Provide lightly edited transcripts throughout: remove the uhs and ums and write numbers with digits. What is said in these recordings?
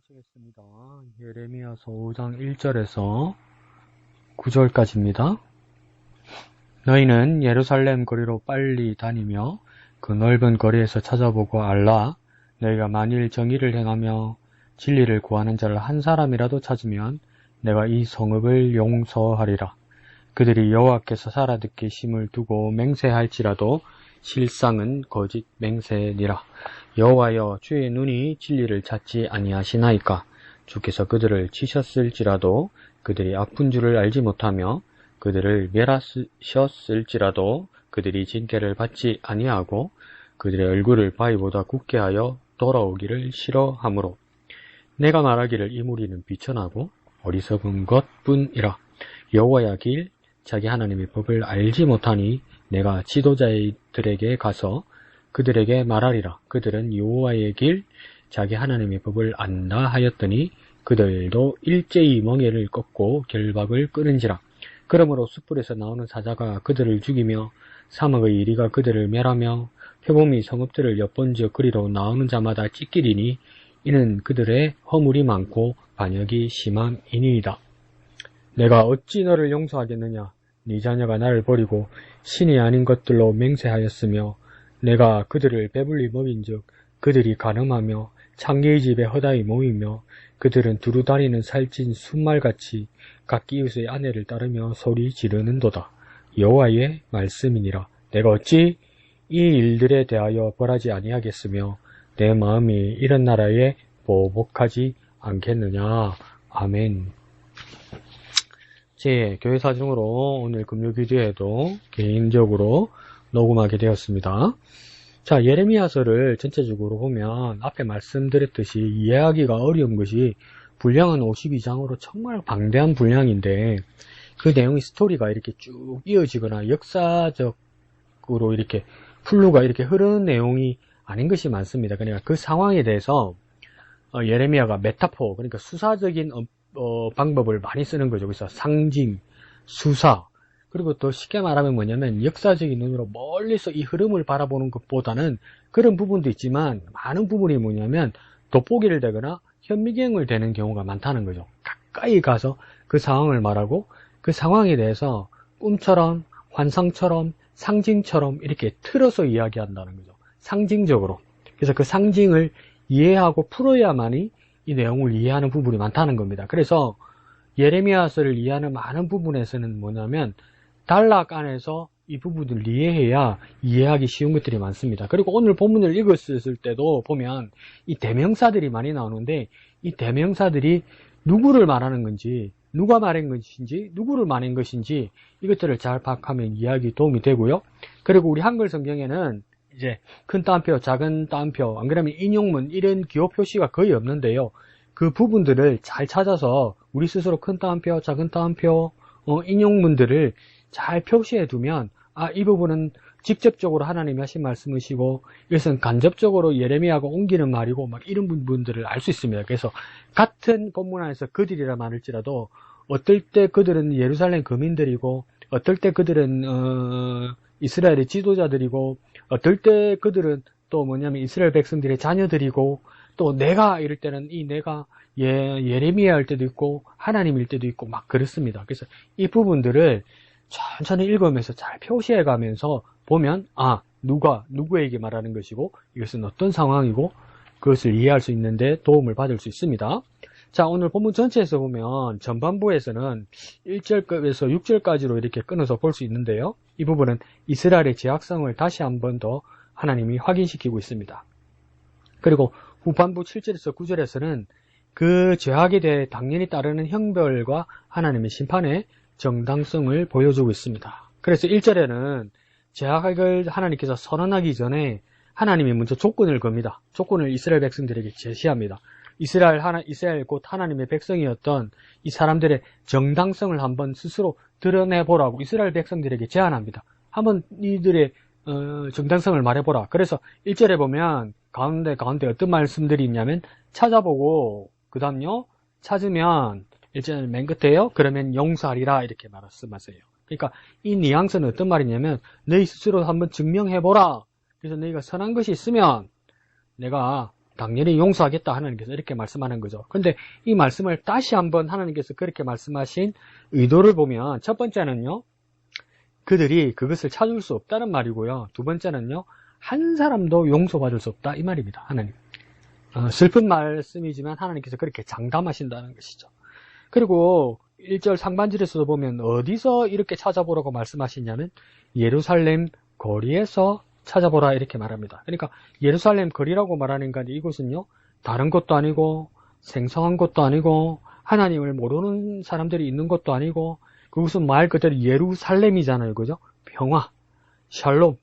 보시겠습니다. 예레미야서 5장 1절에서 9절까지입니다. 너희는 예루살렘 거리로 빨리 다니며 그 넓은 거리에서 찾아보고 알라. 너희가 만일 정의를 행하며 진리를 구하는 자를 한 사람이라도 찾으면 내가 이 성읍을 용서하리라. 그들이 여호와께서 살아듣게 힘을 두고 맹세할지라도 실상은 거짓 맹세니라. 여호와여, 주의 눈이 진리를 찾지 아니하시나이까? 주께서 그들을 치셨을지라도 그들이 아픈 줄을 알지 못하며 그들을 멸하셨을지라도 그들이 징계를 받지 아니하고 그들의 얼굴을 바위보다 굳게 하여 돌아오기를 싫어하므로 내가 말하기를 이 무리는 비천하고 어리석은 것뿐이라. 여호와의 길 자기 하나님의 법을 알지 못하니 내가 지도자들에게 가서 그들에게 말하리라. 그들은 여호와의 길 자기 하나님의 법을 안다 하였더니 그들도 일제히 멍에를 꺾고 결박을 끊은지라. 그러므로 숯불에서 나오는 사자가 그들을 죽이며 사막의 이리가 그들을 멸하며 표범이 성읍들을 엿번지어 그리로 나오는 자마다 찢기리니 이는 그들의 허물이 많고 반역이 심함이니이다. 내가 어찌 너를 용서하겠느냐? 네 자녀가 나를 버리고 신이 아닌 것들로 맹세하였으며 내가 그들을 배불리 먹인즉 그들이 가늠하며 창기의 집에 허다히 모이며 그들은 두루 다니는 살찐 순말같이 각기 이웃의 아내를 따르며 소리 지르는도다. 여호와의 말씀이니라. 내가 어찌 이 일들에 대하여 벌하지 아니하겠으며 내 마음이 이런 나라에 보복하지 않겠느냐. 아멘. 제 교회 사정으로 오늘 금요 기도에도 개인적으로 녹음하게 되었습니다. 자, 예레미야서를 전체적으로 보면 앞에 말씀드렸듯이 이해하기가 어려운 것이 분량은 52장으로 정말 방대한 분량인데 그 내용의 스토리가 이렇게 쭉 이어지거나 역사적으로 이렇게 플루가 이렇게 흐르는 내용이 아닌 것이 많습니다. 그러니까 그 상황에 대해서 예레미야가 메타포, 그러니까 수사적인 방법을 많이 쓰는 거죠. 그래서 상징, 수사, 그리고 또 쉽게 말하면 뭐냐면 역사적인 눈으로 멀리서 이 흐름을 바라보는 것보다는 그런 부분도 있지만 많은 부분이 뭐냐면 돋보기를 대거나 현미경을 대는 경우가 많다는 거죠. 가까이 가서 그 상황을 말하고 그 상황에 대해서 꿈처럼 환상처럼 상징처럼 이렇게 틀어서 이야기한다는 거죠. 상징적으로. 그래서 그 상징을 이해하고 풀어야만이 이 내용을 이해하는 부분이 많다는 겁니다. 그래서 예레미야서를 이해하는 많은 부분에서는 뭐냐면 단락 안에서 이 부분을 이해해야 이해하기 쉬운 것들이 많습니다. 그리고 오늘 본문을 읽었을 때도 보면 이 대명사들이 많이 나오는데 이 대명사들이 누구를 말하는 건지, 누가 말한 것인지, 누구를 말한 것인지 이것들을 잘 파악하면 이해하기 도움이 되고요. 그리고 우리 한글 성경에는 이제 큰 따옴표, 작은 따옴표, 안 그러면 인용문 이런 기호 표시가 거의 없는데요. 그 부분들을 잘 찾아서 우리 스스로 큰 따옴표, 작은 따옴표, 인용문들을 잘 표시해 두면 이 부분은 직접적으로 하나님이 하신 말씀이시고 이것은 간접적으로 예레미야가 옮기는 말이고 막 이런 부분들을 알 수 있습니다. 그래서 같은 본문 안에서 그들이라 말할지라도 어떨 때 그들은 예루살렘 거민들이고 어떨 때 그들은 이스라엘의 지도자들이고 어떨 때 그들은 또 뭐냐면 이스라엘 백성들의 자녀들이고 또 내가 이럴 때는 이 내가 예레미야 할 때도 있고 하나님일 때도 있고 막 그렇습니다. 그래서 이 부분들을 천천히 읽으면서 잘 표시해 가면서 보면 누가 누구에게 말하는 것이고 이것은 어떤 상황이고 그것을 이해할 수 있는데 도움을 받을 수 있습니다. 자, 오늘 본문 전체에서 보면 전반부에서는 1절에서 6절까지로 이렇게 끊어서 볼 수 있는데요. 이 부분은 이스라엘의 죄악성을 다시 한 번 더 하나님이 확인시키고 있습니다. 그리고 후반부 7절에서 9절에서는 그 죄악에 대해 당연히 따르는 형벌과 하나님의 심판의 정당성을 보여주고 있습니다. 그래서 1절에는 죄악을 하나님께서 선언하기 전에 하나님이 먼저 조건을 겁니다. 조건을 이스라엘 백성들에게 제시합니다. 이스라엘 곧 하나님의 백성이었던 이 사람들의 정당성을 한번 스스로 드러내보라고 이스라엘 백성들에게 제안합니다. 한번 이들의 정당성을 말해보라. 그래서 1절에 보면 가운데 어떤 말씀들이 있냐면 찾아보고 그 다음요 찾으면 1절 맨 끝에요. 그러면 용서하리라 이렇게 말씀하세요. 그러니까 이 뉘앙스는 어떤 말이냐면 너희 스스로 한번 증명해보라. 그래서 너희가 선한 것이 있으면 내가 당연히 용서하겠다 하나님께서 이렇게 말씀하는 거죠. 근데 이 말씀을 다시 한번 하나님께서 그렇게 말씀하신 의도를 보면 첫 번째는요, 그들이 그것을 찾을 수 없다는 말이고요. 두 번째는요, 한 사람도 용서받을 수 없다 이 말입니다. 하나님. 슬픈 말씀이지만 하나님께서 그렇게 장담하신다는 것이죠. 그리고 1절 상반절에서도 보면 어디서 이렇게 찾아보라고 말씀하시냐면 예루살렘 거리에서 찾아보라 이렇게 말합니다. 그러니까 예루살렘 거리라고 말하니까 이곳은요, 다른 곳도 아니고 생성한 곳도 아니고 하나님을 모르는 사람들이 있는 곳도 아니고 그것은 말 그대로 예루살렘이잖아요. 그죠? 평화, 샬롬,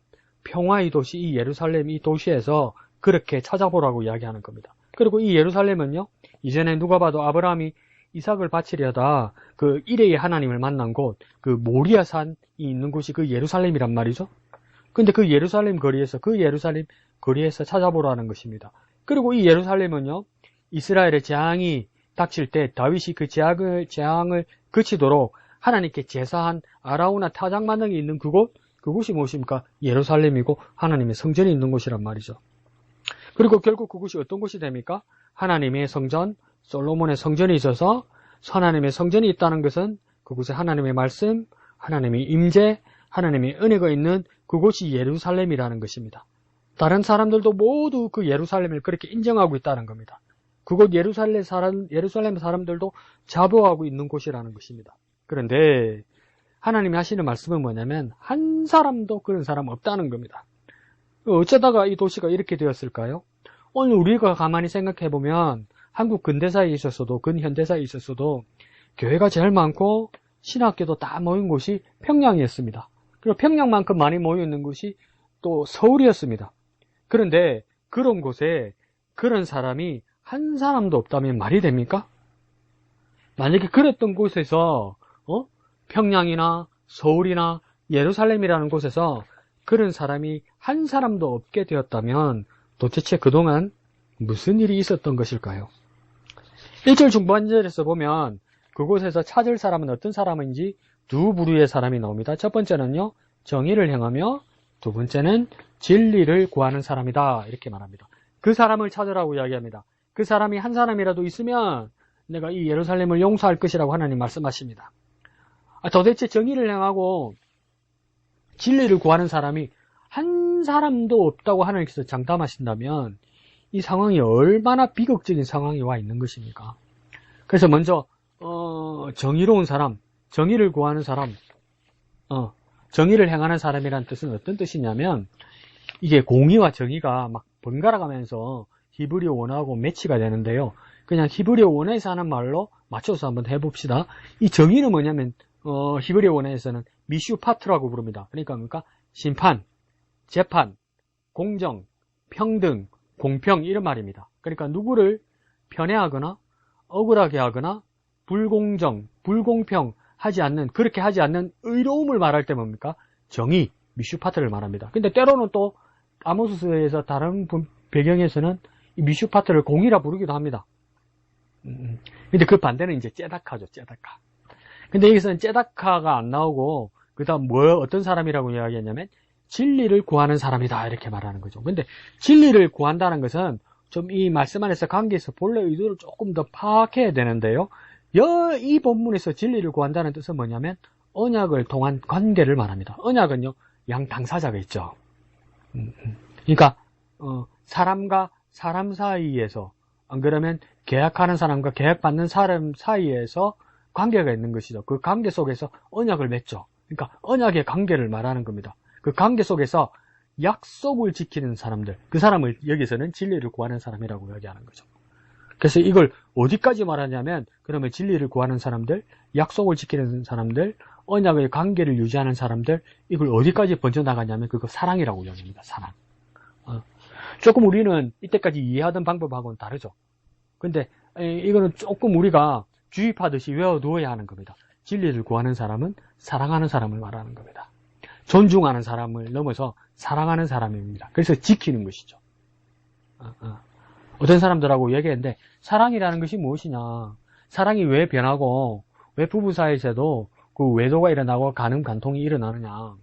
평화의 도시 이 예루살렘 이 도시에서 그렇게 찾아보라고 이야기하는 겁니다. 그리고 이 예루살렘은요, 이전에 누가 봐도 아브라함이 이삭을 바치려다 그 이레의 하나님을 만난 곳, 그 모리아산이 있는 곳이 그 예루살렘이란 말이죠. 근데 그 예루살렘 거리에서 찾아보라는 것입니다. 그리고 이 예루살렘은요, 이스라엘의 재앙이 닥칠 때 다윗이 그 재앙을 그치도록 하나님께 제사한 아라우나 타작마당이 있는 그곳이 무엇입니까? 예루살렘이고 하나님의 성전이 있는 곳이란 말이죠. 그리고 결국 그곳이 어떤 곳이 됩니까? 하나님의 성전, 솔로몬의 성전이 있어서 하나님의 성전이 있다는 것은 그곳에 하나님의 말씀, 하나님의 임재, 하나님의 은혜가 있는 그곳이 예루살렘이라는 것입니다. 다른 사람들도 모두 그 예루살렘을 그렇게 인정하고 있다는 겁니다. 그곳 예루살렘 사람들도 자부하고 있는 곳이라는 것입니다. 그런데 하나님이 하시는 말씀은 뭐냐면 한 사람도 그런 사람 없다는 겁니다. 어쩌다가 이 도시가 이렇게 되었을까요? 오늘 우리가 가만히 생각해보면 한국 근대사에 있었어도 근현대사에 있었어도 교회가 제일 많고 신학교도 다 모인 곳이 평양이었습니다. 그리고 평양만큼 많이 모여있는 곳이 또 서울이었습니다. 그런데 그런 곳에 그런 사람이 한 사람도 없다면 말이 됩니까? 만약에 그랬던 곳에서 평양이나 서울이나 예루살렘이라는 곳에서 그런 사람이 한 사람도 없게 되었다면 도대체 그동안 무슨 일이 있었던 것일까요? 1절 중반절에서 보면 그곳에서 찾을 사람은 어떤 사람인지 두 부류의 사람이 나옵니다. 첫 번째는요, 정의를 행하며 두 번째는 진리를 구하는 사람이다 이렇게 말합니다. 그 사람을 찾으라고 이야기합니다. 그 사람이 한 사람이라도 있으면 내가 이 예루살렘을 용서할 것이라고 하나님 말씀하십니다. 도대체 정의를 행하고 진리를 구하는 사람이 한 사람도 없다고 하나님께서 장담하신다면 이 상황이 얼마나 비극적인 상황이 와 있는 것입니까? 그래서 먼저 정의로운 사람, 정의를 구하는 사람, 정의를 행하는 사람이라는 뜻은 어떤 뜻이냐면 이게 공의와 정의가 막 번갈아 가면서 히브리어 원어하고 매치가 되는데요. 그냥 히브리어 원어에서 하는 말로 맞춰서 한번 해봅시다. 이 정의는 뭐냐면 히브리어 원어에서는 미슈파트라고 부릅니다. 그러니까 심판, 재판, 공정, 평등, 공평 이런 말입니다. 그러니까 누구를 편애하거나 억울하게 하거나 불공정, 불공평 그렇게 하지 않는 의로움을 말할 때 뭡니까? 정의, 미슈파트를 말합니다. 근데 때로는 또 아모스에서 다른 배경에서는 이 미슈파트를 공의라 부르기도 합니다. 근데 그 반대는 이제 째다카죠, 째다카. 근데 여기서는 째다카가 안 나오고 그 다음 어떤 사람이라고 이야기했냐면 진리를 구하는 사람이다 이렇게 말하는 거죠. 근데 진리를 구한다는 것은 좀 이 말씀 안에서 관계에서 본래 의도를 조금 더 파악해야 되는데요. 이 본문에서 진리를 구한다는 뜻은 뭐냐면 언약을 통한 관계를 말합니다. 언약은요, 양 당사자가 있죠. 그러니까 사람과 사람 사이에서, 안 그러면 계약하는 사람과 계약받는 사람 사이에서 관계가 있는 것이죠. 그 관계 속에서 언약을 맺죠. 그러니까 언약의 관계를 말하는 겁니다. 그 관계 속에서 약속을 지키는 사람들, 그 사람을 여기서는 진리를 구하는 사람이라고 이야기하는 거죠. 그래서 이걸 어디까지 말하냐면, 그러면 진리를 구하는 사람들, 약속을 지키는 사람들, 언약의 관계를 유지하는 사람들, 이걸 어디까지 번져나가냐면 그거 사랑이라고 이야기합니다. 사랑. 조금 우리는 이때까지 이해하던 방법하고는 다르죠. 근데 이거는 조금 우리가 주입하듯이 외워두어야 하는 겁니다. 진리를 구하는 사람은 사랑하는 사람을 말하는 겁니다. 존중하는 사람을 넘어서 사랑하는 사람입니다. 그래서 지키는 것이죠. 어떤 사람들하고 얘기했는데 사랑이라는 것이 무엇이냐, 사랑이 왜 변하고 왜 부부 사이에서도 그 외도가 일어나고 간통이 일어나느냐,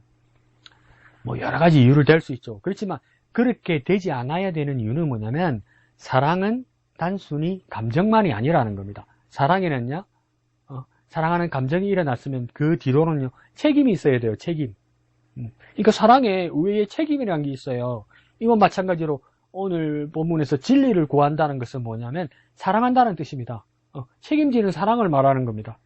뭐 여러 가지 이유를 댈 수 있죠. 그렇지만 그렇게 되지 않아야 되는 이유는 뭐냐면 사랑은 단순히 감정만이 아니라는 겁니다. 사랑에는요, 사랑하는 감정이 일어났으면 그 뒤로는요, 책임이 있어야 돼요, 책임. 그러니까 사랑에 의외의 책임이라는 게 있어요. 이건 마찬가지로 오늘 본문에서 진리를 구한다는 것은 뭐냐면 사랑한다는 뜻입니다. 책임지는 사랑을 말하는 겁니다.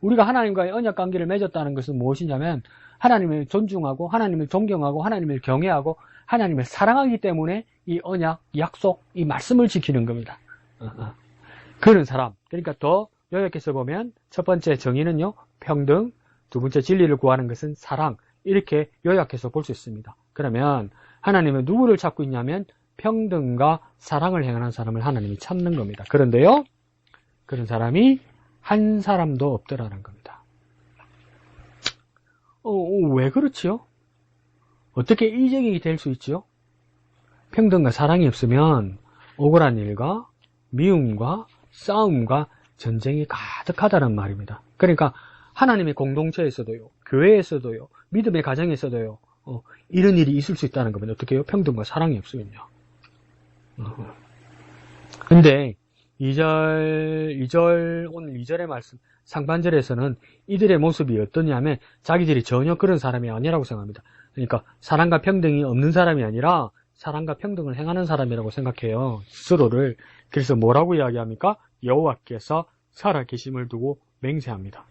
우리가 하나님과의 언약 관계를 맺었다는 것은 무엇이냐면 하나님을 존중하고 하나님을 존경하고 하나님을 경외하고 하나님을 사랑하기 때문에 이 언약, 약속, 이 말씀을 지키는 겁니다. 그런 사람. 그러니까 더 요약해서 보면 첫 번째 정의는요, 평등. 두 번째 진리를 구하는 것은 사랑. 이렇게 요약해서 볼 수 있습니다. 그러면 하나님은 누구를 찾고 있냐면 평등과 사랑을 행하는 사람을 하나님이 찾는 겁니다. 그런데요, 그런 사람이 한 사람도 없더라는 겁니다. 왜 그렇지요? 어떻게 이적이 될 수 있지요? 평등과 사랑이 없으면 억울한 일과 미움과 싸움과 전쟁이 가득하다는 말입니다. 그러니까 하나님의 공동체에서도요, 교회에서도요, 믿음의 가정에서도요, 이런 일이 있을 수 있다는 겁니다. 어떻게 해요? 평등과 사랑이 없으면요. 근데 오늘 2절의 말씀, 상반절에서는 이들의 모습이 어떠냐면 자기들이 전혀 그런 사람이 아니라고 생각합니다. 그러니까 사랑과 평등이 없는 사람이 아니라 사랑과 평등을 행하는 사람이라고 생각해요. 스스로를. 그래서 뭐라고 이야기합니까? 여호와께서 살아계심을 두고 맹세합니다.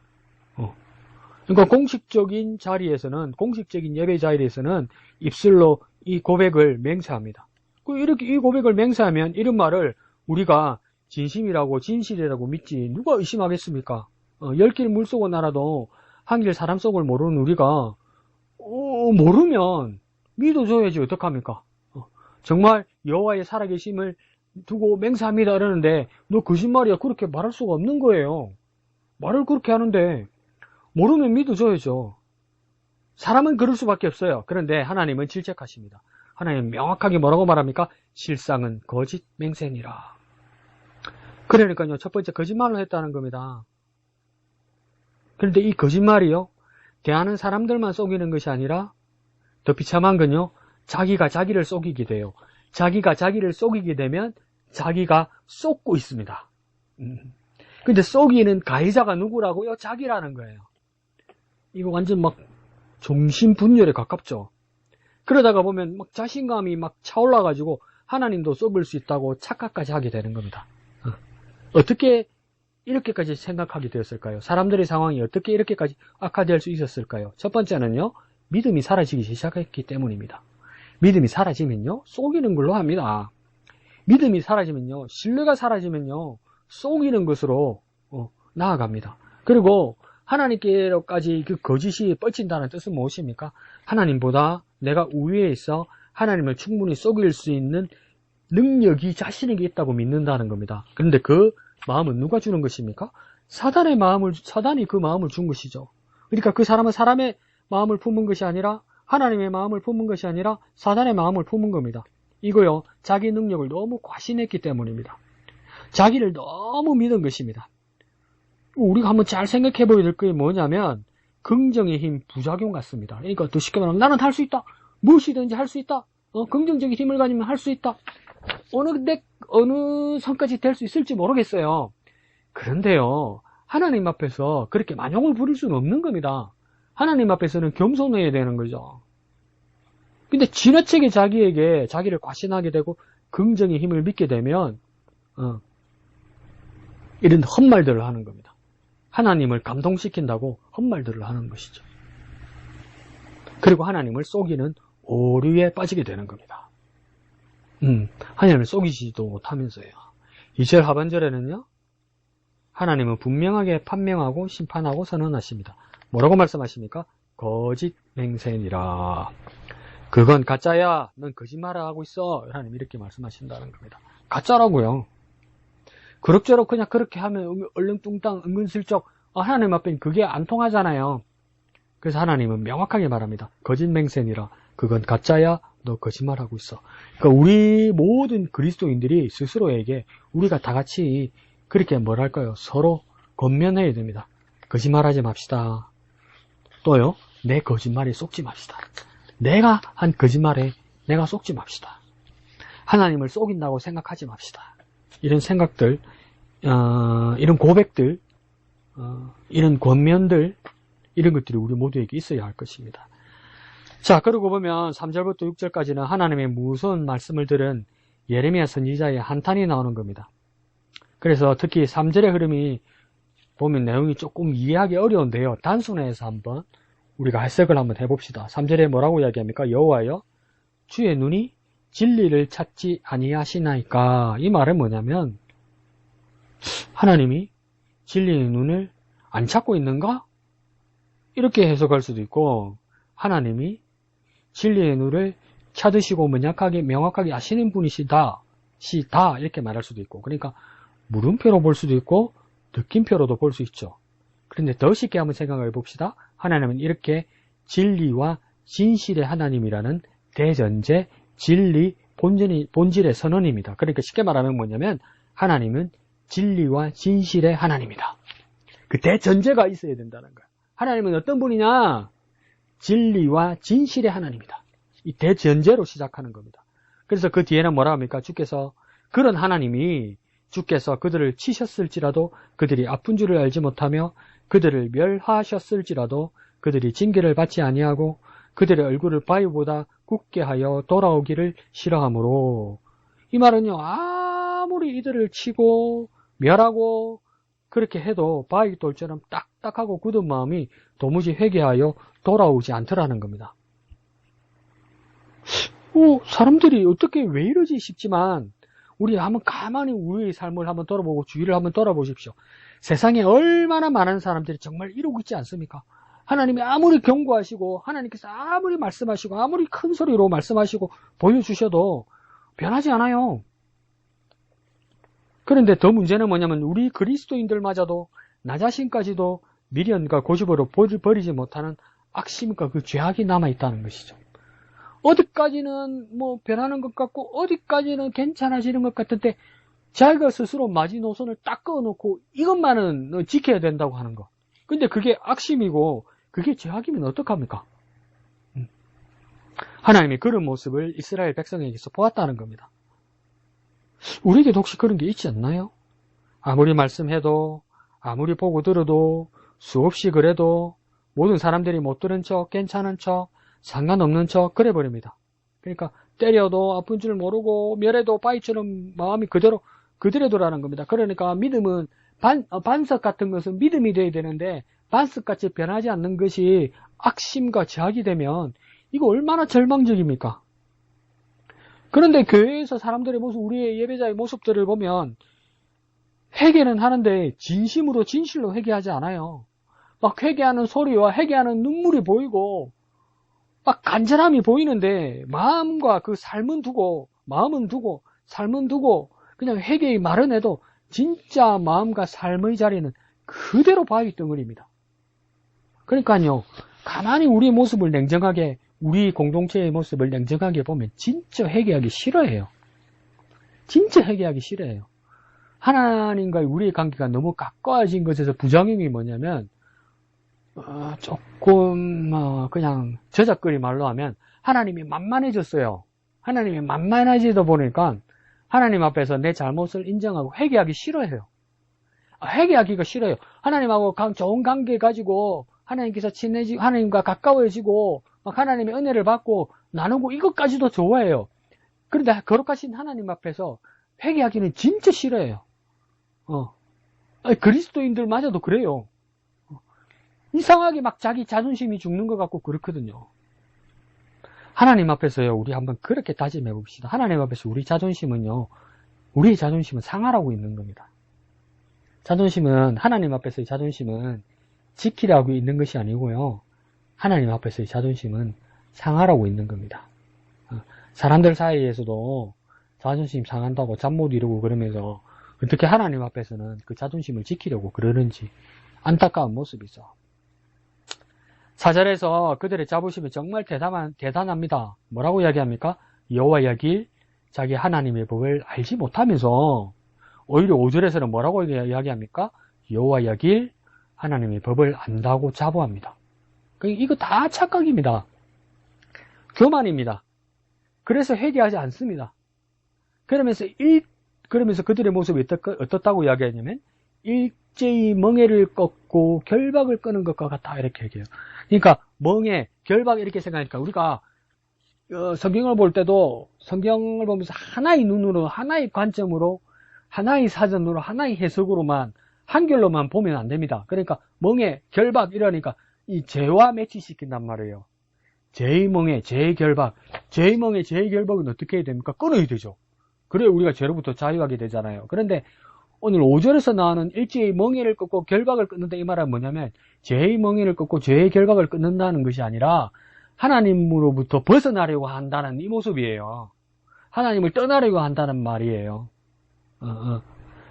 그러니까 공식적인 자리에서는, 공식적인 예배 자리에서는 입술로 이 고백을 맹세합니다. 이렇게 이 고백을 맹세하면 이런 말을 우리가 진심이라고 진실이라고 믿지 누가 의심하겠습니까? 10길 물속을 날아도 한 길 사람 속을 모르는 우리가 모르면 믿어줘야지 어떡합니까? 정말 여호와의 살아계심을 두고 맹세합니다 이러는데 너 거짓말이야 그렇게 말할 수가 없는 거예요. 말을 그렇게 하는데 모르면 믿어줘야죠. 사람은 그럴 수밖에 없어요. 그런데 하나님은 질책하십니다. 하나님은 명확하게 뭐라고 말합니까? 실상은 거짓 맹세니라. 그러니까요, 첫 번째 거짓말을 했다는 겁니다. 그런데 이 거짓말이요, 대하는 사람들만 속이는 것이 아니라 더 비참한 건요, 자기가 자기를 속이게 돼요. 자기가 자기를 속이게 되면 자기가 속고 있습니다. 근데 속이는 가해자가 누구라고요? 자기라는 거예요. 이거 완전 막 정신분열에 가깝죠. 그러다가 보면 막 자신감이 막 차올라가지고 하나님도 속일 수 있다고 착각까지 하게 되는 겁니다. 어떻게 이렇게까지 생각하게 되었을까요? 사람들의 상황이 어떻게 이렇게까지 악화될 수 있었을까요? 첫 번째는요, 믿음이 사라지기 시작했기 때문입니다. 믿음이 사라지면요, 속이는 걸로 합니다. 믿음이 사라지면요, 신뢰가 사라지면요, 속이는 것으로 나아갑니다. 그리고 하나님께로까지 그 거짓이 뻗친다는 뜻은 무엇입니까? 하나님보다 내가 우위에 있어 하나님을 충분히 속일 수 있는 능력이 자신에게 있다고 믿는다는 겁니다. 그런데 그 마음은 누가 주는 것입니까? 사단이 그 마음을 준 것이죠. 그러니까 그 사람은 사람의 마음을 품은 것이 아니라 하나님의 마음을 품은 것이 아니라 사단의 마음을 품은 겁니다. 이거요, 자기 능력을 너무 과신했기 때문입니다. 자기를 너무 믿은 것입니다. 우리가 한번 잘 생각해 보여야 될 게 뭐냐면 긍정의 힘 부작용 같습니다. 그러니까 더 쉽게 말하면 나는 할 수 있다. 무엇이든지 할 수 있다. 긍정적인 힘을 가지면 할 수 있다. 어느 선까지 될 수 있을지 모르겠어요. 그런데요, 하나님 앞에서 그렇게 만용을 부릴 수는 없는 겁니다. 하나님 앞에서는 겸손해야 되는 거죠. 근데 지나치게 자기를 과신하게 되고 긍정의 힘을 믿게 되면 이런 헛말들을 하는 겁니다. 하나님을 감동시킨다고 헛말들을 하는 것이죠. 그리고 하나님을 속이는 오류에 빠지게 되는 겁니다. 하나님을 속이지도 못하면서요. 2절 하반절에는요, 하나님은 분명하게 판명하고 심판하고 선언하십니다. 뭐라고 말씀하십니까? 거짓 맹세니라. 그건 가짜야. 넌 거짓말을 하고 있어. 하나님 이렇게 말씀하신다는 겁니다. 가짜라고요. 그럭저럭 그냥 그렇게 하면 얼렁뚱땅 은근슬쩍 하나님 앞엔 그게 안 통하잖아요. 그래서 하나님은 명확하게 말합니다. 거짓 맹세니라. 그건 가짜야. 너 거짓말하고 있어. 그러니까 우리 모든 그리스도인들이 스스로에게 우리가 다 같이 그렇게 뭐랄까요? 서로 권면해야 됩니다. 거짓말하지 맙시다. 또요, 내 거짓말에 속지 맙시다. 내가 한 거짓말에 내가 속지 맙시다. 하나님을 속인다고 생각하지 맙시다. 이런 생각들, 이런 고백들, 이런 권면들, 이런 것들이 우리 모두에게 있어야 할 것입니다. 자, 그러고 보면 3절부터 6절까지는 하나님의 무서운 말씀을 들은 예레미야 선지자의 한탄이 나오는 겁니다. 그래서 특히 3절의 흐름이 보면 내용이 조금 이해하기 어려운데요. 단순해서 한번 우리가 해석을 한번 해봅시다. 3절에 뭐라고 이야기합니까? 여호와여, 주의 눈이 진리를 찾지 아니하시나이까. 이 말은 뭐냐면 하나님이 진리의 눈을 안 찾고 있는가? 이렇게 해석할 수도 있고, 하나님이 진리의 눈을 찾으시고 명확하게 아시는 분이시다 이렇게 말할 수도 있고, 그러니까 물음표로 볼 수도 있고 느낌표로도 볼 수 있죠. 그런데 더 쉽게 한번 생각해 봅시다. 하나님은 이렇게 진리와 진실의 하나님이라는 대전제, 진리, 본질의 선언입니다. 그러니까 쉽게 말하면 뭐냐면 하나님은 진리와 진실의 하나님이다. 그 대전제가 있어야 된다는 거야. 하나님은 어떤 분이냐? 진리와 진실의 하나님이다. 이 대전제로 시작하는 겁니다. 그래서 그 뒤에는 뭐라 합니까? 주께서 그런 하나님이 주께서 그들을 치셨을지라도 그들이 아픈 줄을 알지 못하며 그들을 멸하셨을지라도 그들이 징계를 받지 아니하고 그들의 얼굴을 바위보다 굳게 하여 돌아오기를 싫어하므로, 이 말은요, 아무리 이들을 치고 멸하고 그렇게 해도 바위돌처럼 딱딱하고 굳은 마음이 도무지 회개하여 돌아오지 않더라는 겁니다. 사람들이 어떻게 왜 이러지 싶지만 우리 한번 가만히 우리의 삶을 한번 돌아보고 주위를 한번 돌아보십시오. 세상에 얼마나 많은 사람들이 정말 이러고 있지 않습니까? 하나님이 아무리 경고하시고 하나님께서 아무리 말씀하시고 아무리 큰 소리로 말씀하시고 보여주셔도 변하지 않아요. 그런데 더 문제는 뭐냐면 우리 그리스도인들마저도 나 자신까지도 미련과 고집으로 버리지 못하는 악심과 그 죄악이 남아있다는 것이죠. 어디까지는 뭐 변하는 것 같고 어디까지는 괜찮아지는 것 같은데 자기가 스스로 마지노선을 딱 그어놓고 이것만은 지켜야 된다고 하는 거. 근데 그게 악심이고 그게 죄악이면 어떡합니까? 하나님이 그런 모습을 이스라엘 백성에게서 보았다는 겁니다. 우리에게도 혹시 그런 게 있지 않나요? 아무리 말씀해도 아무리 보고 들어도 수없이 그래도 모든 사람들이 못 들은 척 괜찮은 척 상관없는 척 그래버립니다. 그러니까 때려도 아픈 줄 모르고 멸해도 바위처럼 마음이 그대로라는 겁니다. 그러니까 믿음은 반석 같은 것은 믿음이 돼야 되는데 반석같이 변하지 않는 것이 악심과 죄악이 되면 이거 얼마나 절망적입니까? 그런데 교회에서 사람들의 모습, 우리의 예배자의 모습들을 보면 회개는 하는데 진심으로 진실로 회개하지 않아요. 막 회개하는 소리와 회개하는 눈물이 보이고 막 간절함이 보이는데 마음과 그 삶은 두고 마음은 두고 삶은 두고 그냥 회개의 말은 해도 진짜 마음과 삶의 자리는 그대로 바위 덩어리입니다. 그러니까요, 가만히 우리의 모습을 냉정하게, 우리 공동체의 모습을 냉정하게 보면 진짜 회개하기 싫어해요. 진짜 회개하기 싫어해요. 하나님과의 우리의 관계가 너무 가까워진 것에서 부작용이 뭐냐면 조금 그냥 저작거리 말로 하면 하나님이 만만해졌어요. 하나님이 만만해지다 보니까 하나님 앞에서 내 잘못을 인정하고 회개하기 싫어해요. 회개하기가 싫어요. 하나님하고 좋은 관계 가지고 하나님께서 친해지고 하나님과 가까워지고 막 하나님의 은혜를 받고 나누고 이것까지도 좋아해요. 그런데 거룩하신 하나님 앞에서 회개하기는 진짜 싫어해요. 그리스도인들마저도 그래요. 이상하게 막 자기 자존심이 죽는 것 같고 그렇거든요. 하나님 앞에서요, 우리 한번 그렇게 다짐해 봅시다. 하나님 앞에서 우리의 자존심은 상하라고 있는 겁니다. 하나님 앞에서의 자존심은 지키라고 있는 것이 아니고요. 하나님 앞에서의 자존심은 상하라고 있는 겁니다. 사람들 사이에서도 자존심 상한다고 잠 못 이루고 그러면서 어떻게 하나님 앞에서는 그 자존심을 지키려고 그러는지 안타까운 모습이죠. 4절에서 그들의 자부심이 정말 대단합니다. 뭐라고 이야기합니까? 여호와의 길, 자기 하나님의 법을 알지 못하면서 오히려 5절에서는 뭐라고 이야기합니까? 여호와의 길, 하나님의 법을 안다고 자부합니다. 이거 다 착각입니다. 교만입니다. 그래서 회개하지 않습니다. 그러면서 그들의 모습이 어떻다고 이야기하냐면, 일제히 멍에를 꺾고 결박을 끄는 것과 같다. 이렇게 얘기해요. 그러니까, 멍에, 결박 이렇게 생각하니까, 우리가, 성경을 볼 때도, 성경을 보면서 하나의 눈으로, 하나의 관점으로, 하나의 사전으로, 하나의 해석으로만, 한결로만 보면 안 됩니다. 그러니까, 멍에, 결박 이러니까, 이 죄와 매치시킨단 말이에요. 죄의 멍에, 죄의 결박. 죄의 멍에, 죄의 결박은 어떻게 해야 됩니까? 끊어야 되죠. 그래야 우리가 죄로부터 자유하게 되잖아요. 그런데 오늘 5절에서 나오는 일제의 멍에를 끊고 결박을 끊는다 이 말은 뭐냐면 죄의 멍에를 끊고 죄의 결박을 끊는다는 것이 아니라 하나님으로부터 벗어나려고 한다는 이 모습이에요. 하나님을 떠나려고 한다는 말이에요.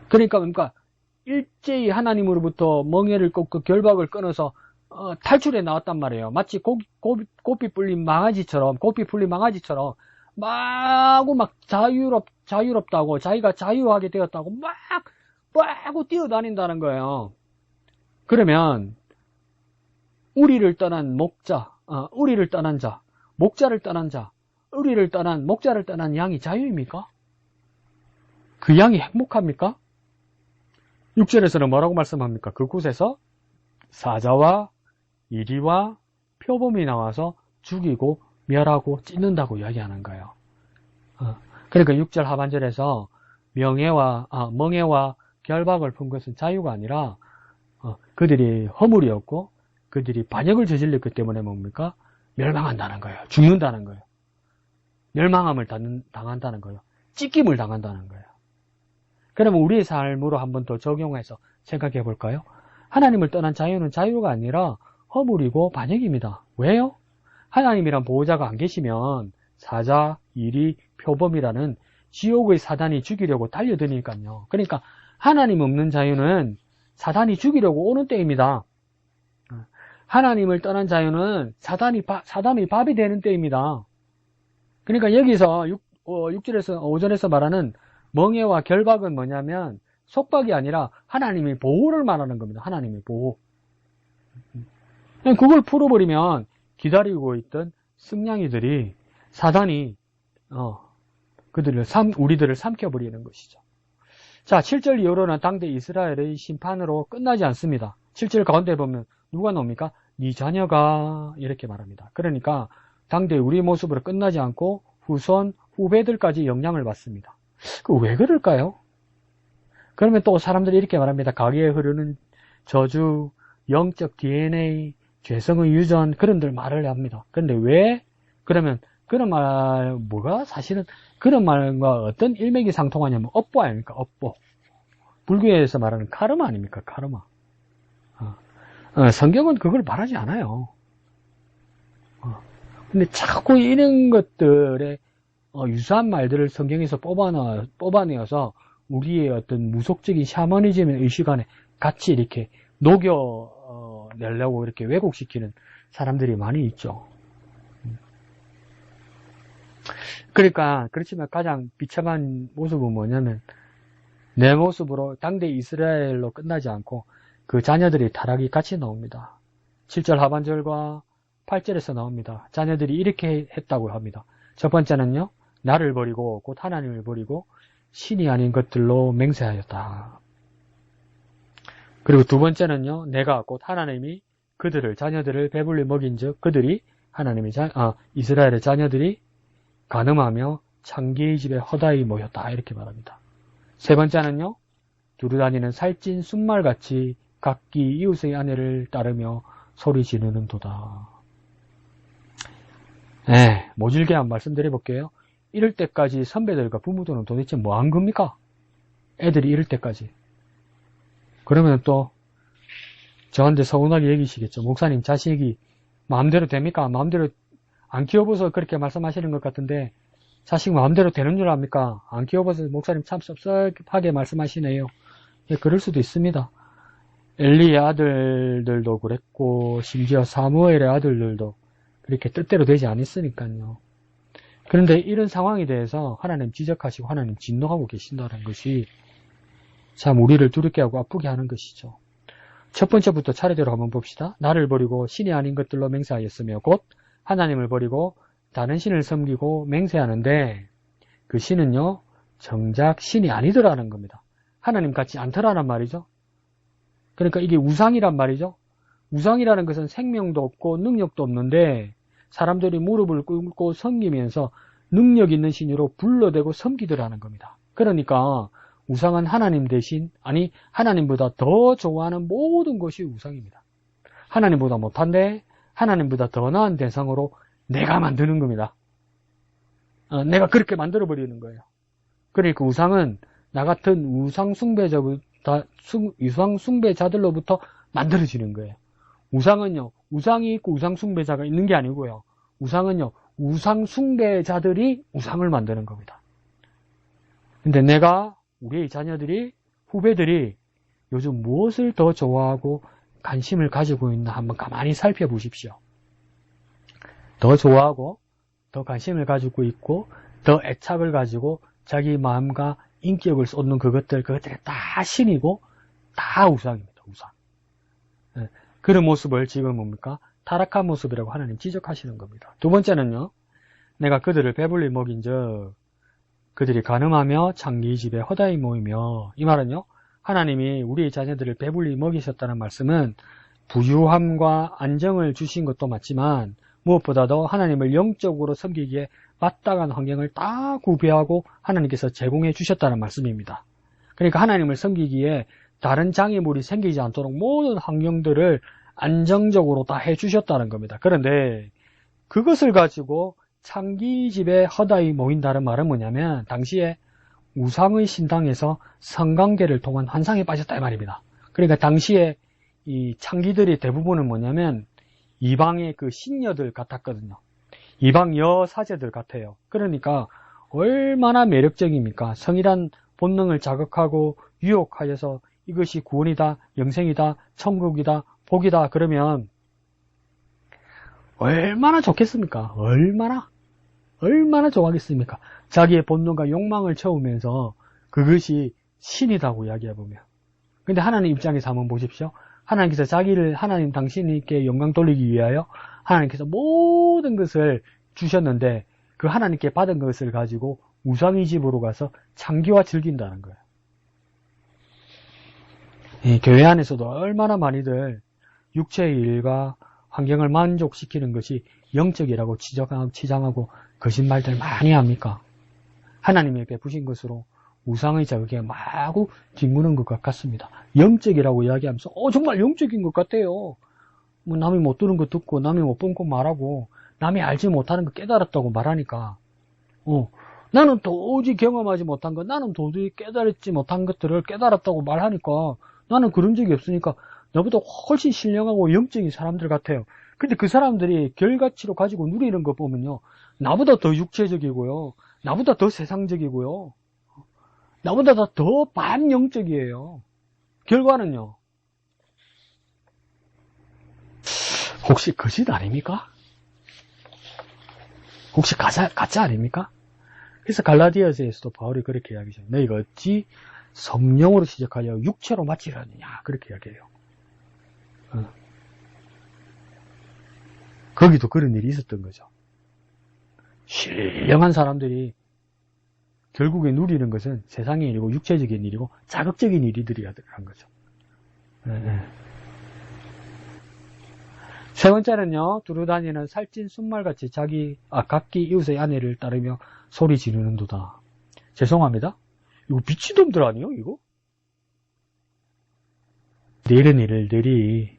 그러니까 일제히 하나님으로부터 멍에를 끊고 결박을 끊어서 탈출해 나왔단 말이에요. 마치 고삐 풀린 망아지처럼 마구 자유롭다고 자기가 자유하게 되었다고 마구 뛰어다닌다는 거예요. 그러면 우리를 떠난 목자, 우리를 떠난 자, 목자를 떠난 자, 우리를 떠난 목자를 떠난 양이 자유입니까? 그 양이 행복합니까? 6절에서는 뭐라고 말씀합니까? 그곳에서 사자와 이리와 표범이 나와서 죽이고 멸하고 찢는다고 이야기하는 거예요. 그러니까 6절 하반절에서 멍에와 결박을 푼 것은 자유가 아니라 그들이 허물이었고 그들이 반역을 저질렀기 때문에 뭡니까? 멸망한다는 거예요. 죽는다는 거예요. 멸망함을 당한다는 거예요. 찢김을 당한다는 거예요. 그러면 우리의 삶으로 한 번 더 적용해서 생각해 볼까요? 하나님을 떠난 자유는 자유가 아니라 허물이고 반역입니다. 왜요? 하나님이란 보호자가 안 계시면 사자, 이리, 표범이라는 지옥의 사단이 죽이려고 달려드니까요. 그러니까 하나님 없는 자유는 사단이 죽이려고 오는 때입니다. 하나님을 떠난 자유는 사단이 밥이 되는 때입니다. 그러니까 여기서 6절에서 5절에서 말하는 멍에와 결박은 뭐냐면 속박이 아니라 하나님의 보호를 말하는 겁니다. 하나님의 보호. 그걸 풀어버리면 기다리고 있던 승냥이들이 사단이 우리들을 삼켜버리는 것이죠. 자, 7절 이후로는 당대 이스라엘의 심판으로 끝나지 않습니다. 7절 가운데 보면 누가 나옵니까? 네 자녀가 이렇게 말합니다. 그러니까 당대 우리 모습으로 끝나지 않고 후배들까지 영향을 받습니다. 왜 그럴까요? 그러면 또 사람들이 이렇게 말합니다. 가계에 흐르는 저주, 영적 DNA, 죄성의 유전 그런들 말을 합니다. 그런데 왜? 그러면 그런 뭐가 사실은 그런 말과 어떤 일맥이 상통하냐면 업보 아닙니까? 업보. 불교에서 말하는 카르마 아닙니까? 카르마. 성경은 그걸 말하지 않아요. 근데 자꾸 이런 것들의 유사한 말들을 성경에서 뽑아내어서 우리의 어떤 무속적인 샤머니즘의 의식 안에 같이 이렇게 녹여내려고 이렇게 왜곡시키는 사람들이 많이 있죠. 그러니까 그렇지만 가장 비참한 모습은 뭐냐면 내 모습으로 당대 이스라엘로 끝나지 않고 그 자녀들이 타락이 같이 나옵니다. 7절 하반절과 8절에서 나옵니다. 자녀들이 이렇게 했다고 합니다. 첫 번째는요. 나를 버리고 곧 하나님을 버리고 신이 아닌 것들로 맹세하였다. 그리고 두 번째는요. 내가 곧 하나님이 자녀들을 배불리 먹인즉 그들이 이스라엘의 자녀들이 간음하며 창기의 집에 허다히 모였다. 이렇게 말합니다. 세 번째는요. 두루다니는 살찐 순말같이 각기 이웃의 아내를 따르며 소리 지르는 도다. 모질게 한번 말씀드려볼게요. 이럴 때까지 선배들과 부모들은 도대체 뭐 한 겁니까? 애들이 이럴 때까지. 그러면 또 저한테 서운하게 얘기시겠죠. 목사님 자식이 마음대로 됩니까? 마음대로 안 키워봐서 그렇게 말씀하시는 것 같은데 자식 마음대로 되는 줄 압니까? 안 키워봐서 목사님 참 섭섭하게 말씀하시네요. 그럴 수도 있습니다. 엘리의 아들들도 그랬고 심지어 사무엘의 아들들도 그렇게 뜻대로 되지 않았으니까요. 그런데 이런 상황에 대해서 하나님 지적하시고 하나님 진노하고 계신다는 것이 참 우리를 두렵게 하고 아프게 하는 것이죠. 첫 번째부터 차례대로 한번 봅시다. 나를 버리고 신이 아닌 것들로 맹세하였으며 곧 하나님을 버리고 다른 신을 섬기고 맹세하는데 그 신은요 정작 신이 아니더라는 겁니다. 하나님 같지 않더라는 말이죠. 그러니까 이게 우상이란 말이죠. 우상이라는 것은 생명도 없고 능력도 없는데 사람들이 무릎을 꿇고 섬기면서 능력 있는 신으로 불러대고 섬기더라는 겁니다. 그러니까 우상은 하나님 대신, 아니 하나님보다 더 좋아하는 모든 것이 우상입니다. 하나님보다 못한데 하나님보다 더 나은 대상으로 내가 만드는 겁니다. 내가 그렇게 만들어버리는 거예요. 그러니까 우상은 나 같은 우상 숭배자들로부터 만들어지는 거예요. 우상은요, 우상이 있고 우상 숭배자가 있는 게 아니고요. 우상은요, 우상 숭배자들이 우상을 만드는 겁니다. 근데 내가, 우리의 자녀들이, 후배들이 요즘 무엇을 더 좋아하고 관심을 가지고 있나 한번 가만히 살펴보십시오. 더 좋아하고, 더 관심을 가지고 있고, 더 애착을 가지고 자기 마음과 인격을 쏟는 그것들이 다 신이고, 다 우상입니다, 우상. 그런 모습을 지금 뭡니까? 타락한 모습이라고 하나님 지적하시는 겁니다. 두 번째는요, 내가 그들을 배불리 먹인 즉, 그들이 간음하며 창기 집에 허다히 모이며, 이 말은요, 하나님이 우리의 자녀들을 배불리 먹이셨다는 말씀은 부유함과 안정을 주신 것도 맞지만, 무엇보다도 하나님을 영적으로 섬기기에 마땅한 환경을 다 구비하고 하나님께서 제공해 주셨다는 말씀입니다. 그러니까 하나님을 섬기기에 다른 장애물이 생기지 않도록 모든 환경들을 안정적으로 다 해주셨다는 겁니다. 그런데 그것을 가지고 창기집에 허다히 모인다는 말은 뭐냐면 당시에 우상의 신당에서 성관계를 통한 환상에 빠졌다 이 말입니다. 그러니까 당시에 이 창기들이 대부분은 뭐냐면 이방의 그 신녀들 같았거든요. 이방 여사제들 같아요. 그러니까 얼마나 매력적입니까? 성이란 본능을 자극하고 유혹하여서 이것이 구원이다, 영생이다, 천국이다, 복이다 그러면 얼마나 좋겠습니까? 얼마나 좋아하겠습니까? 자기의 본능과 욕망을 채우면서 그것이 신이라고 이야기해보면. 근데 하나님 입장에서 한번 보십시오. 하나님께서 하나님 당신께 영광 돌리기 위하여 하나님께서 모든 것을 주셨는데 그 하나님께 받은 것을 가지고 우상의 집으로 가서 창기와 즐긴다는 거예요. 교회 안에서도 얼마나 많이들 육체의 일과 환경을 만족시키는 것이 영적이라고 치장하고 거짓말들 많이 합니까? 하나님이 베푸신 것으로 우상의 자극에 마구 뒹구는 것 같습니다. 영적이라고 이야기하면서 정말 영적인 것 같아요. 뭐 남이 못 들은 거 듣고 남이 못 본 거 말하고 남이 알지 못하는 거 깨달았다고 말하니까 나는 도저히 경험하지 못한 거, 나는 도저히 깨달지 못한 것들을 깨달았다고 말하니까 나는 그런 적이 없으니까 나보다 훨씬 신령하고 영적인 사람들 같아요. 근데 그 사람들이 결과치로 가지고 누리는 거 보면요, 나보다 더 육체적이고요, 나보다 더 세상적이고요, 나보다 더 반영적이에요. 결과는요, 혹시 거짓 아닙니까? 혹시 가짜 아닙니까? 그래서 갈라디아서에서도 바울이 그렇게 이야기하죠. 너희가 어찌 성령으로 시작하여 육체로 마치려느냐 그렇게 이야기해요. 거기도 그런 일이 있었던 거죠. 신령한 사람들이 결국에 누리는 것은 세상의 일이고 육체적인 일이고 자극적인 일들이야 한 거죠. 세 번째는요, 두루 다니는 살찐 순말같이 각기 이웃의 아내를 따르며 소리 지르는도다. 죄송합니다. 이거 미친놈들 아니에요, 이거? 이런 일들이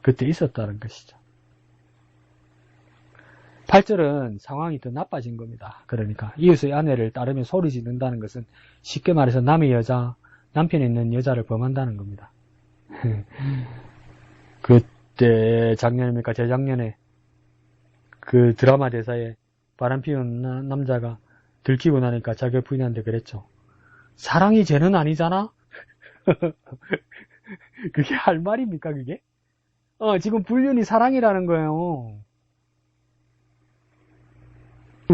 그때 있었다는 것이죠. 8절은 상황이 더 나빠진 겁니다. 그러니까 이웃의 아내를 따르며 소리 지른다는 것은 쉽게 말해서 남의 여자, 남편에 있는 여자를 범한다는 겁니다. 그때 작년입니까? 재작년에 그 드라마 대사에 바람피운 남자가 들키고 나니까 자기 부인한테 그랬죠. 사랑이 죄는 아니잖아? 그게 할 말입니까, 그게? 지금 불륜이 사랑이라는 거예요.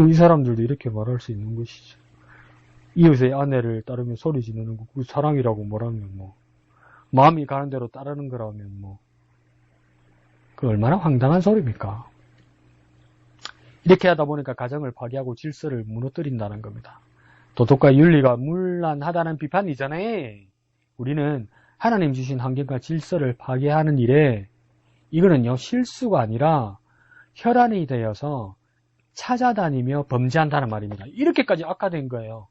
이 사람들도 이렇게 말할 수 있는 것이죠. 이웃의 아내를 따르며 소리 지르는 거, 그 사랑이라고 뭐라면 마음이 가는 대로 따르는 거라면 그 얼마나 황당한 소리입니까? 이렇게 하다 보니까 가정을 파괴하고 질서를 무너뜨린다는 겁니다. 도덕과 윤리가 문란하다는 비판 이전에 우리는 하나님 주신 환경과 질서를 파괴하는 일에 이거는요 실수가 아니라 혈안이 되어서 찾아다니며 범죄한다는 말입니다. 이렇게까지 악화된 거예요.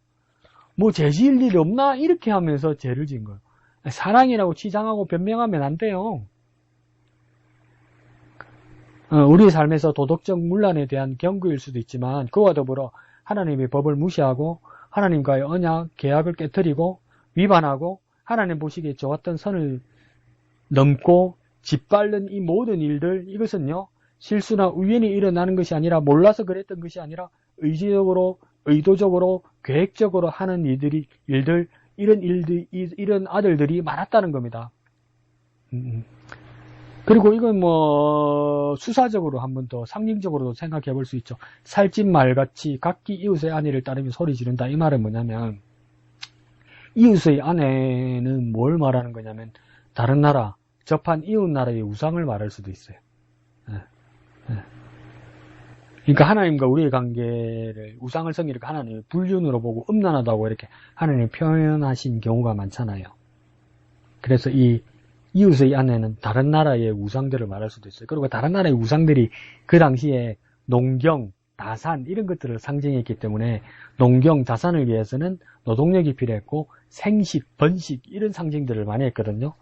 뭐 죄 지을 일이 없나? 이렇게 하면서 죄를 지은 거예요. 사랑이라고 치장하고 변명하면 안 돼요. 우리 삶에서 도덕적 문란에 대한 경고일 수도 있지만 그와 더불어 하나님의 법을 무시하고 하나님과의 언약, 계약을 깨뜨리고 위반하고 하나님 보시기에 좋았던 선을 넘고 짓밟는 이 모든 일들, 이것은요 실수나 우연히 일어나는 것이 아니라 몰라서 그랬던 것이 아니라 의지적으로 의도적으로 계획적으로 하는 일들 이런 아들들이 많았다는 겁니다. 그리고 이건 뭐 수사적으로 한 번 더 상징적으로도 생각해 볼 수 있죠. 살찐 말같이 각기 이웃의 아내를 따르며 소리 지른다. 이 말은 뭐냐면 이웃의 아내는 뭘 말하는 거냐면 다른 나라, 접한 이웃 나라의 우상을 말할 수도 있어요. 그러니까 하나님과 우리의 관계를 우상을 섬기니까 하나님을 불륜으로 보고 음란하다고 이렇게 하나님을 표현하신 경우가 많잖아요. 그래서 이 이웃의 아내는 다른 나라의 우상들을 말할 수도 있어요. 그리고 다른 나라의 우상들이 그 당시에 농경, 다산 이런 것들을 상징했기 때문에 농경, 다산을 위해서는 노동력이 필요했고 생식, 번식 이런 상징들을 많이 했거든요.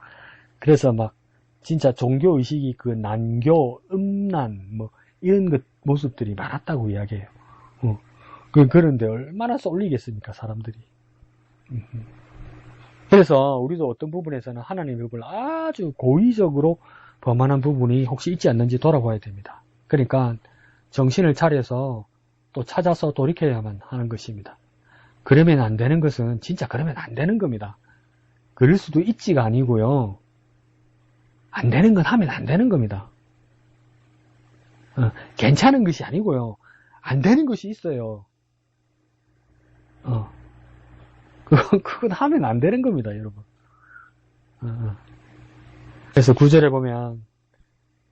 그래서 막 진짜 종교의식이 그 난교, 음란 뭐 이런 것 모습들이 많았다고 이야기해요. 그런데 얼마나 쏠리겠습니까 사람들이. 그래서 우리도 어떤 부분에서는 하나님의 법을 아주 고의적으로 범하는 부분이 혹시 있지 않는지 돌아봐야 됩니다. 그러니까 정신을 차려서 또 찾아서 돌이켜야만 하는 것입니다. 그러면 안 되는 것은 진짜 그러면 안 되는 겁니다. 그럴 수도 있지가 아니고요. 안 되는 건 하면 안 되는 겁니다. 괜찮은 것이 아니고요. 안 되는 것이 있어요. 그건 하면 안 되는 겁니다, 여러분. 그래서 9절에 보면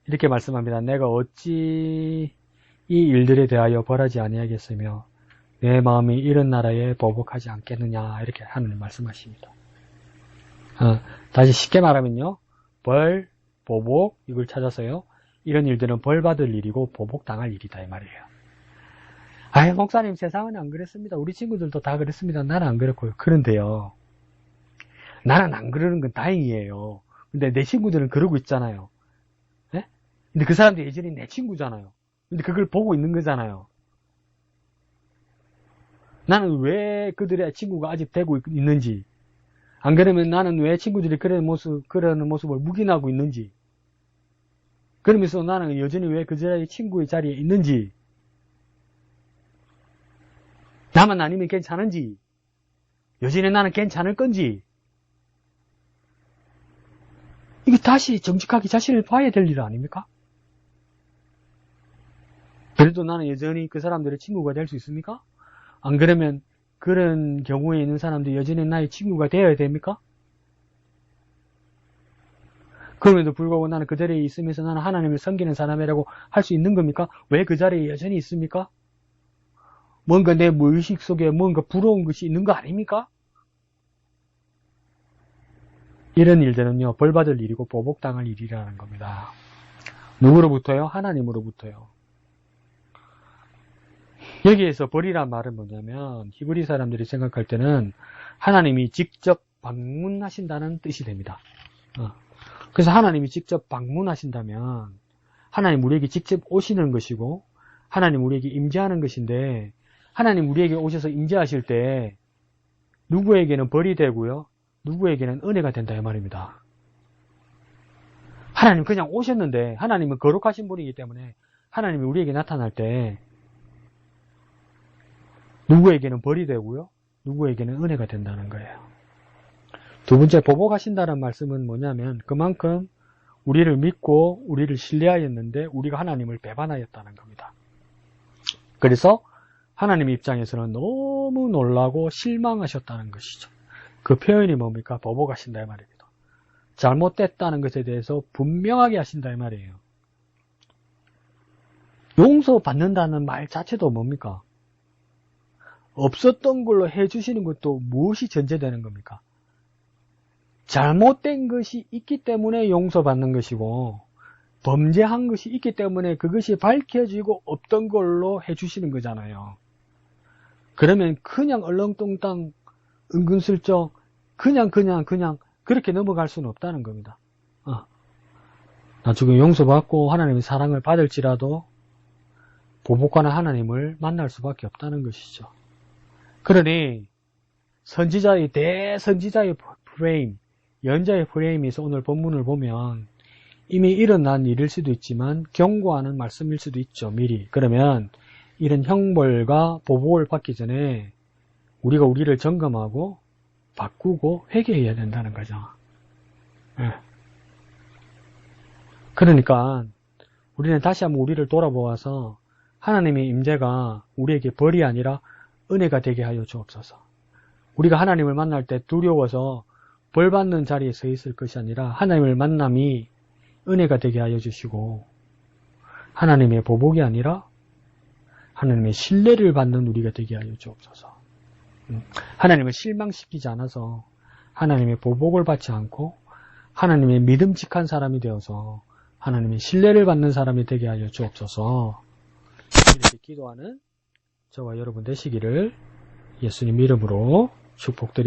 이렇게 말씀합니다. 내가 어찌 이 일들에 대하여 벌하지 아니하겠으며 내 마음이 이런 나라에 보복하지 않겠느냐 이렇게 하나님 말씀하십니다. 다시 쉽게 말하면요. 벌, 보복 이걸 찾아서요. 이런 일들은 벌 받을 일이고 보복 당할 일이다 이 말이에요. 아유 목사님 세상은 안 그랬습니다. 우리 친구들도 다 그랬습니다. 나는 안 그랬고요. 그런데요. 나는 안 그러는 건 다행이에요. 근데 내 친구들은 그러고 있잖아요. 네? 근데 그 사람들이 예전에 내 친구잖아요. 근데 그걸 보고 있는 거잖아요. 나는 왜 그들의 친구가 아직 되고 있는지, 안 그러면 나는 왜 친구들이 그러는 모습을 묵인하고 있는지, 그러면서 나는 여전히 왜 그들의 친구의 자리에 있는지, 나만 아니면 괜찮은지, 여전히 나는 괜찮을 건지, 이게 다시 정직하게 자신을 봐야 될 일 아닙니까? 그래도 나는 여전히 그 사람들의 친구가 될 수 있습니까? 안 그러면 그런 경우에 있는 사람들이 여전히 나의 친구가 되어야 됩니까? 그럼에도 불구하고 나는 그 자리에 있으면서 나는 하나님을 섬기는 사람이라고 할 수 있는 겁니까? 왜 그 자리에 여전히 있습니까? 뭔가 내 무의식 속에 뭔가 부러운 것이 있는 거 아닙니까? 이런 일들은요, 벌받을 일이고 보복당할 일이라는 겁니다. 누구로부터요? 하나님으로부터요. 여기에서 벌이란 말은 뭐냐면 히브리 사람들이 생각할 때는 하나님이 직접 방문하신다는 뜻이 됩니다. 그래서 하나님이 직접 방문하신다면 하나님 우리에게 직접 오시는 것이고 하나님 우리에게 임재하는 것인데 하나님 우리에게 오셔서 임재하실 때 누구에게는 벌이 되고요. 누구에게는 은혜가 된다 이 말입니다. 하나님 그냥 오셨는데 하나님은 거룩하신 분이기 때문에 하나님이 우리에게 나타날 때 누구에게는 벌이 되고요. 누구에게는 은혜가 된다는 거예요. 두 번째 보복하신다는 말씀은 뭐냐면 그만큼 우리를 믿고 우리를 신뢰하였는데 우리가 하나님을 배반하였다는 겁니다. 그래서 하나님 입장에서는 너무 놀라고 실망하셨다는 것이죠. 그 표현이 뭡니까? 보복하신다 이 말입니다. 잘못됐다는 것에 대해서 분명하게 하신다 이 말이에요. 용서받는다는 말 자체도 뭡니까? 없었던 걸로 해주시는 것도 무엇이 전제되는 겁니까? 잘못된 것이 있기 때문에 용서받는 것이고 범죄한 것이 있기 때문에 그것이 밝혀지고 없던 걸로 해주시는 거잖아요. 그러면 그냥 얼렁뚱땅 은근슬쩍 그냥 그렇게 넘어갈 수는 없다는 겁니다. 나중에 용서받고 하나님의 사랑을 받을지라도 보복하는 하나님을 만날 수밖에 없다는 것이죠. 그러니 선지자의 대선지자의 프레임, 연자의 프레임에서 오늘 본문을 보면 이미 일어난 일일 수도 있지만 경고하는 말씀일 수도 있죠. 미리. 그러면 이런 형벌과 보복을 받기 전에 우리가 우리를 점검하고 바꾸고 회개해야 된다는 거죠. 그러니까 우리는 다시 한번 우리를 돌아보아서 하나님의 임재가 우리에게 벌이 아니라 은혜가 되게 하여 주옵소서. 우리가 하나님을 만날 때 두려워서 벌 받는 자리에 서 있을 것이 아니라 하나님을 만남이 은혜가 되게 하여 주시고 하나님의 보복이 아니라 하나님의 신뢰를 받는 우리가 되게 하여 주옵소서. 하나님을 실망시키지 않아서 하나님의 보복을 받지 않고 하나님의 믿음직한 사람이 되어서 하나님의 신뢰를 받는 사람이 되게 하여 주옵소서. 이렇게 기도하는 저와 여러분 되시기를 예수님 이름으로 축복드립니다.